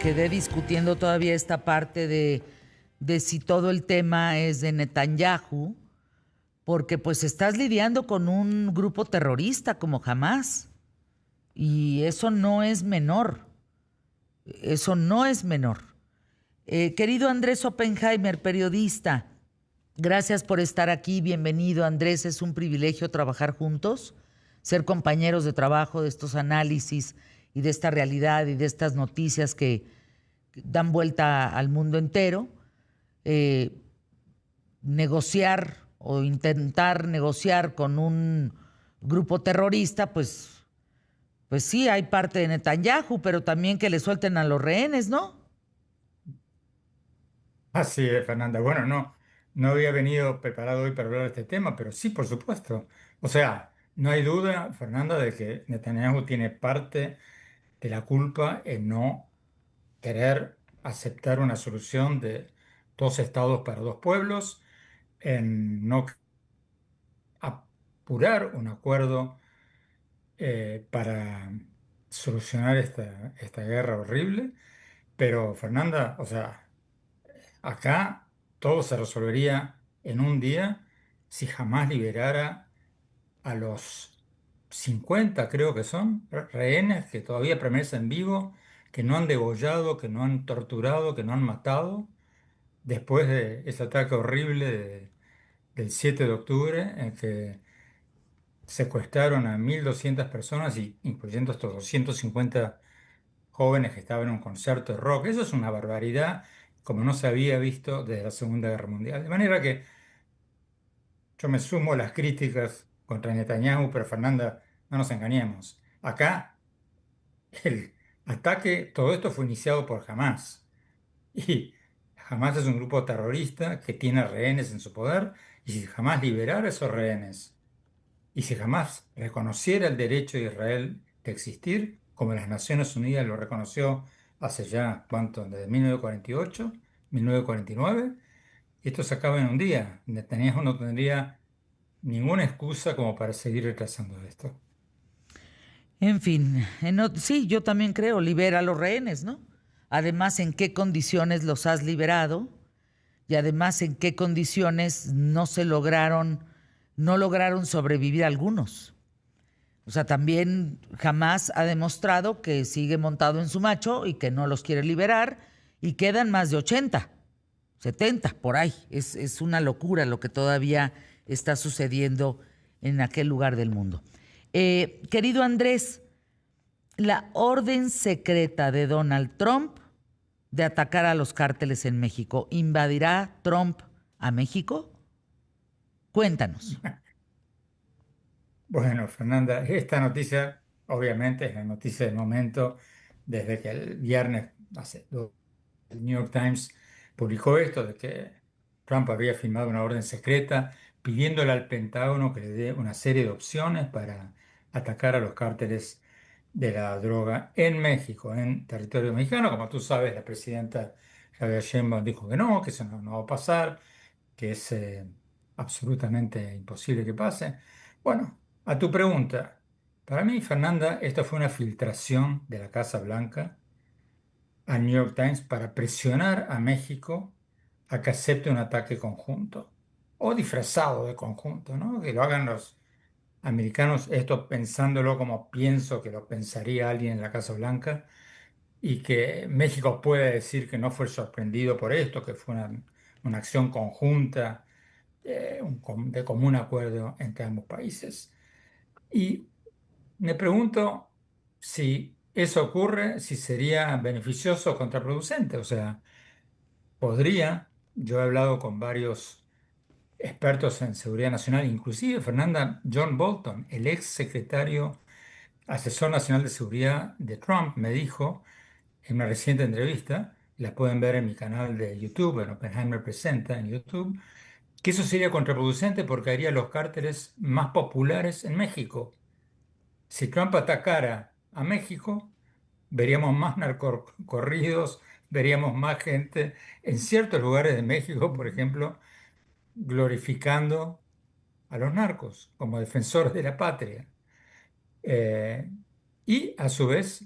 quedé discutiendo todavía esta parte de si todo el tema es de Netanyahu, porque pues estás lidiando con un grupo terrorista como Hamas, y eso no es menor, eso no es menor. Querido Andrés Oppenheimer, periodista, gracias por estar aquí, bienvenido Andrés, es un privilegio trabajar juntos, ser compañeros de trabajo de estos análisis y de esta realidad y de estas noticias que dan vuelta al mundo entero. Eh, Negociar o intentar negociar con un grupo terrorista, pues sí, hay parte de Netanyahu, pero también que le suelten a los rehenes, ¿no? Así es, Fernanda. Bueno, no había venido preparado hoy para hablar de este tema, pero sí, por supuesto. O sea, no hay duda, Fernanda, de que Netanyahu tiene parte de la culpa en no querer aceptar una solución de dos estados para dos pueblos, en no apurar un acuerdo para solucionar esta guerra horrible. Pero, Fernanda, o sea, acá todo se resolvería en un día si jamás liberara a los 50, creo que son, rehenes que todavía permanecen vivos, que no han degollado, que no han torturado, que no han matado, después de ese ataque horrible del 7 de octubre, en que secuestraron a 1.200 personas, incluyendo estos 250 jóvenes que estaban en un concierto de rock. Eso es una barbaridad como no se había visto desde la Segunda Guerra Mundial. De manera que yo me sumo a las críticas contra Netanyahu, pero Fernanda, no nos engañemos. Acá el ataque, todo esto fue iniciado por Hamas. Y Hamas es un grupo terrorista que tiene rehenes en su poder. Y si Hamas liberara esos rehenes, y si Hamas reconociera el derecho de Israel de existir, como las Naciones Unidas lo reconoció hace ya, ¿cuánto? Desde 1948, 1949, esto se acaba en un día. Netanyahu no tendría ninguna excusa como para seguir retrasando esto. En fin, sí, yo también creo, libera a los rehenes, ¿no? Además, en qué condiciones los has liberado y además en qué condiciones no lograron sobrevivir algunos. O sea, también jamás ha demostrado que sigue montado en su macho y que no los quiere liberar y quedan más de 80, 70 por ahí. Es una locura lo que todavía está sucediendo en aquel lugar del mundo. Querido Andrés, la orden secreta de Donald Trump de atacar a los cárteles en México, ¿invadirá Trump a México? Cuéntanos. Bueno, Fernanda, esta noticia obviamente es la noticia del momento desde que el viernes, el New York Times publicó esto de que Trump había firmado una orden secreta pidiéndole al Pentágono que le dé una serie de opciones para atacar a los cárteles de la droga en México, en territorio mexicano. Como tú sabes, la presidenta Javier Sheinbaum dijo que eso no va a pasar, que es absolutamente imposible que pase. Bueno, a tu pregunta, para mí, Fernanda, esta fue una filtración de la Casa Blanca a New York Times para presionar a México a que acepte un ataque conjunto o disfrazado de conjunto, ¿no? Que lo hagan los americanos, esto pensándolo como pienso que lo pensaría alguien en la Casa Blanca, y que México puede decir que no fue sorprendido por esto, que fue una acción conjunta, de común acuerdo entre ambos países. Y me pregunto si eso ocurre, si sería beneficioso o contraproducente. O sea, yo he hablado con varios expertos en seguridad nacional, inclusive Fernanda, John Bolton, el ex secretario asesor nacional de seguridad de Trump, me dijo en una reciente entrevista, la pueden ver en mi canal de YouTube, en Oppenheimer Presenta en YouTube, que eso sería contraproducente porque haría los cárteles más populares en México. Si Trump atacara a México, veríamos más narcocorridos, veríamos más gente en ciertos lugares de México, por ejemplo, glorificando a los narcos como defensores de la patria. Eh, y a su vez,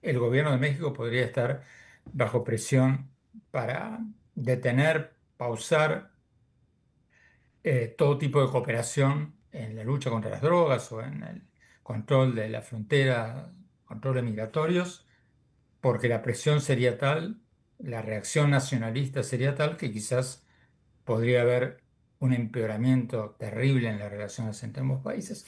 el gobierno de México podría estar bajo presión para detener, pausar todo tipo de cooperación en la lucha contra las drogas o en el control de la frontera, controles migratorios, porque la presión sería tal, la reacción nacionalista sería tal que quizás podría haber un empeoramiento terrible en las relaciones entre ambos países.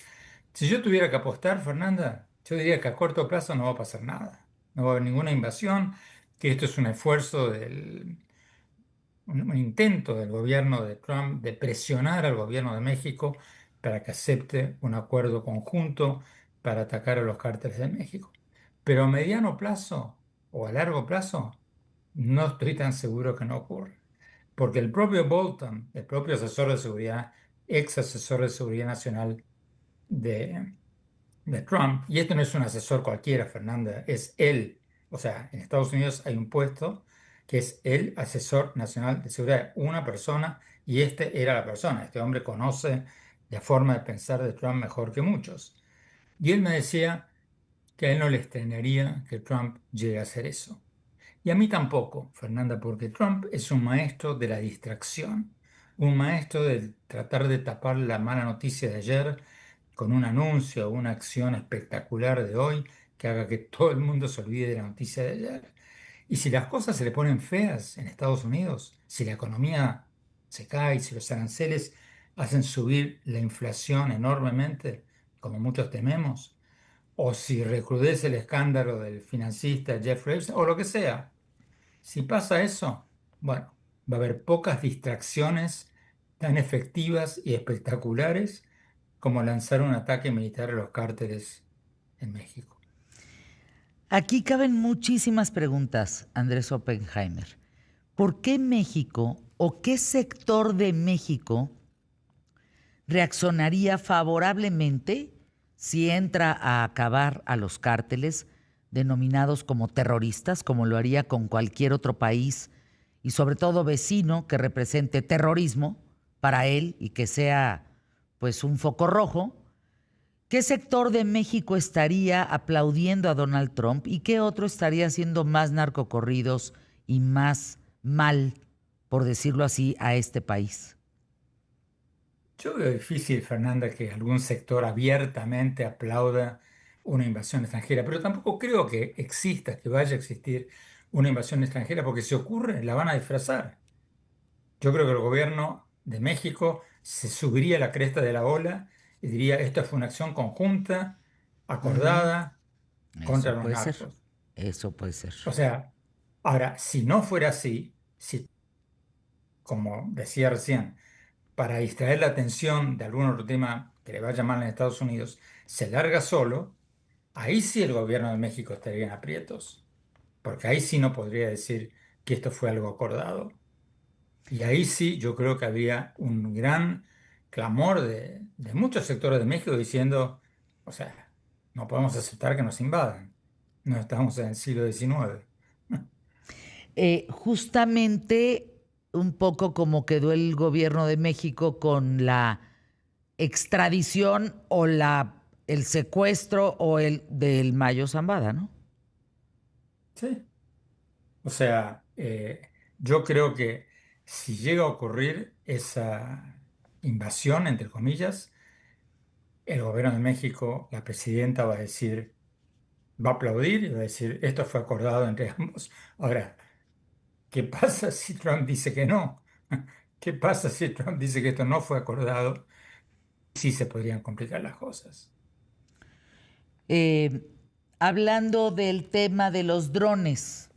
Si yo tuviera que apostar, Fernanda, yo diría que a corto plazo no va a pasar nada. No va a haber ninguna invasión, que esto es un esfuerzo un intento del gobierno de Trump de presionar al gobierno de México para que acepte un acuerdo conjunto para atacar a los cárteles de México. Pero a mediano plazo o a largo plazo, no estoy tan seguro que no ocurra. Porque el propio Bolton, el propio asesor de seguridad, ex asesor de seguridad nacional de, de Trump, y esto no es un asesor cualquiera, Fernanda, es él. O sea, en Estados Unidos hay un puesto que es el asesor nacional de seguridad, una persona, y este era la persona. Este hombre conoce la forma de pensar de Trump mejor que muchos. Y él me decía que a él no le extrañaría que Trump llegue a hacer eso. Y a mí tampoco, Fernanda, porque Trump es un maestro de la distracción, un maestro de tratar de tapar la mala noticia de ayer con un anuncio o una acción espectacular de hoy que haga que todo el mundo se olvide de la noticia de ayer. Y si las cosas se le ponen feas en Estados Unidos, si la economía se cae, si los aranceles hacen subir la inflación enormemente, como muchos tememos, o si recrudece el escándalo del financista Jeff Epstein, o lo que sea, si pasa eso, bueno, va a haber pocas distracciones tan efectivas y espectaculares como lanzar un ataque militar a los cárteles en México. Aquí caben muchísimas preguntas, Andrés Oppenheimer. ¿Por qué México o qué sector de México reaccionaría favorablemente si entra a acabar a los cárteles denominados como terroristas, como lo haría con cualquier otro país y sobre todo vecino que represente terrorismo para él y que sea pues un foco rojo? ¿Qué sector de México estaría aplaudiendo a Donald Trump y qué otro estaría haciendo más narcocorridos y más mal, por decirlo así, a este país? Yo veo difícil, Fernanda, que algún sector abiertamente aplauda una invasión extranjera, pero tampoco creo que exista, que vaya a existir una invasión extranjera, porque si ocurre, la van a disfrazar. Yo creo que el gobierno de México se subiría a la cresta de la ola y diría, esta fue una acción conjunta, Ujú. acordada contra Eso los puede ser. narcos. Eso puede ser. O sea, ahora, si no fuera así, si, como decía recién, para distraer la atención de algún otro tema que le vaya mal en Estados Unidos, se larga solo, ahí sí el gobierno de México estaría en aprietos, porque ahí sí no podría decir que esto fue algo acordado. Y ahí sí yo creo que había un gran clamor de muchos sectores de México diciendo, o sea, no podemos aceptar que nos invadan. No estamos en el siglo XIX. Justamente un poco como quedó el gobierno de México con la extradición o el secuestro o el del Mayo Zambada, ¿no? Sí. O sea, yo creo que si llega a ocurrir esa invasión, entre comillas, el gobierno de México, la presidenta va a decir, va a aplaudir y va a decir, esto fue acordado entre ambos. Ahora, ¿qué pasa si Trump dice que no? ¿Qué pasa si Trump dice que esto no fue acordado? Sí se podrían complicar las cosas. Eh, Hablando del tema de los drones,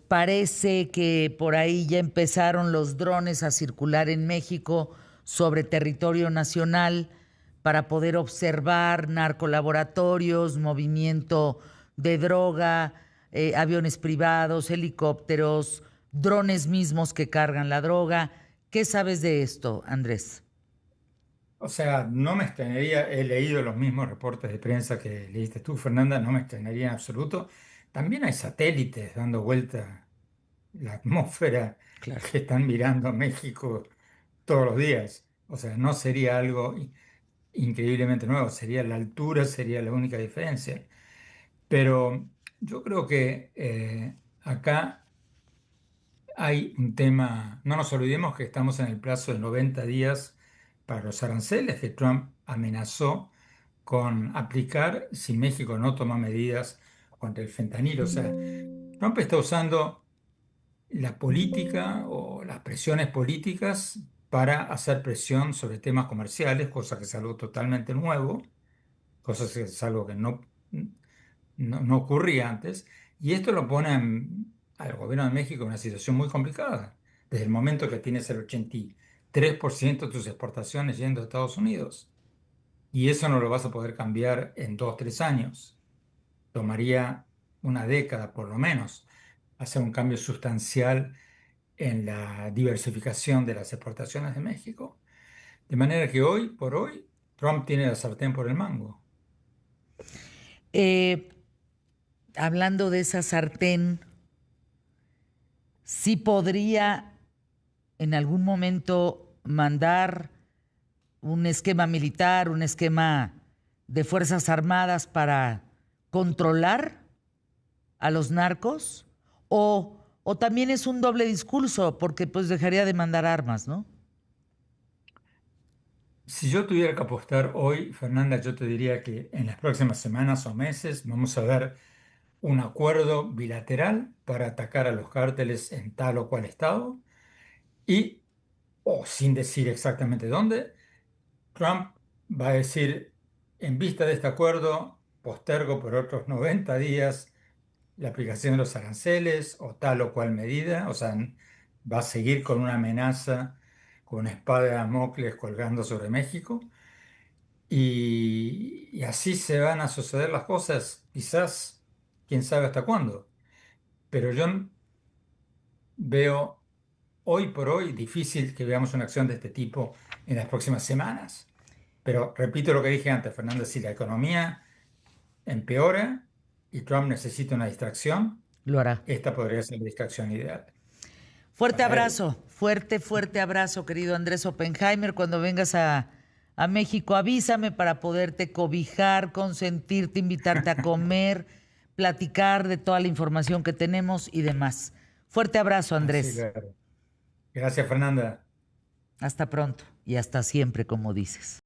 parece que por ahí ya empezaron los drones a circular en México sobre territorio nacional para poder observar narcolaboratorios, movimiento de droga, aviones privados, helicópteros, drones mismos que cargan la droga. ¿Qué sabes de esto, Andrés? O sea, no me extrañaría, he leído los mismos reportes de prensa que leíste tú, Fernanda, no me extrañaría en absoluto. También hay satélites dando vuelta la atmósfera Claro. que están mirando a México todos los días. O sea, no sería algo increíblemente nuevo, sería la altura, sería la única diferencia. Pero yo creo que acá hay un tema, no nos olvidemos que estamos en el plazo de 90 días para los aranceles que Trump amenazó con aplicar si México no toma medidas contra el fentanilo. O sea, Trump está usando la política o las presiones políticas para hacer presión sobre temas comerciales, cosa que es algo totalmente nuevo, cosa que es algo que no ocurría antes, y esto lo pone al gobierno de México en una situación muy complicada, desde el momento que tienes el 83% de tus exportaciones yendo a Estados Unidos, y eso no lo vas a poder cambiar en 2 o 3 años. Tomaría una década por lo menos hacer un cambio sustancial en la diversificación de las exportaciones de México. De manera que hoy por hoy Trump tiene la sartén por el mango. Eh, Hablando de esa sartén, sí podría en algún momento mandar un esquema militar, un esquema de Fuerzas Armadas para controlar a los narcos, o también es un doble discurso, porque pues dejaría de mandar armas, ¿no? Si yo tuviera que apostar hoy, Fernanda, yo te diría que en las próximas semanas o meses vamos a ver un acuerdo bilateral para atacar a los cárteles en tal o cual estado y, o sin decir exactamente dónde, Trump va a decir, en vista de este acuerdo, postergo por otros 90 días la aplicación de los aranceles o tal o cual medida, o sea, va a seguir con una amenaza, con una espada de Damocles colgando sobre México, y así se van a suceder las cosas, quizás, quién sabe hasta cuándo, pero yo veo hoy por hoy difícil que veamos una acción de este tipo en las próximas semanas. Pero repito lo que dije antes, Fernando, si la economía empeora y Trump necesita una distracción, Lo hará. esta podría ser la distracción ideal Fuerte para él. abrazo, fuerte abrazo, querido Andrés Oppenheimer. Cuando vengas a México, avísame para poderte cobijar, consentirte, invitarte a comer, platicar de toda la información que tenemos y demás. Fuerte abrazo, Así Andrés. lo haré. Gracias, Fernanda. Hasta pronto y hasta siempre, como dices.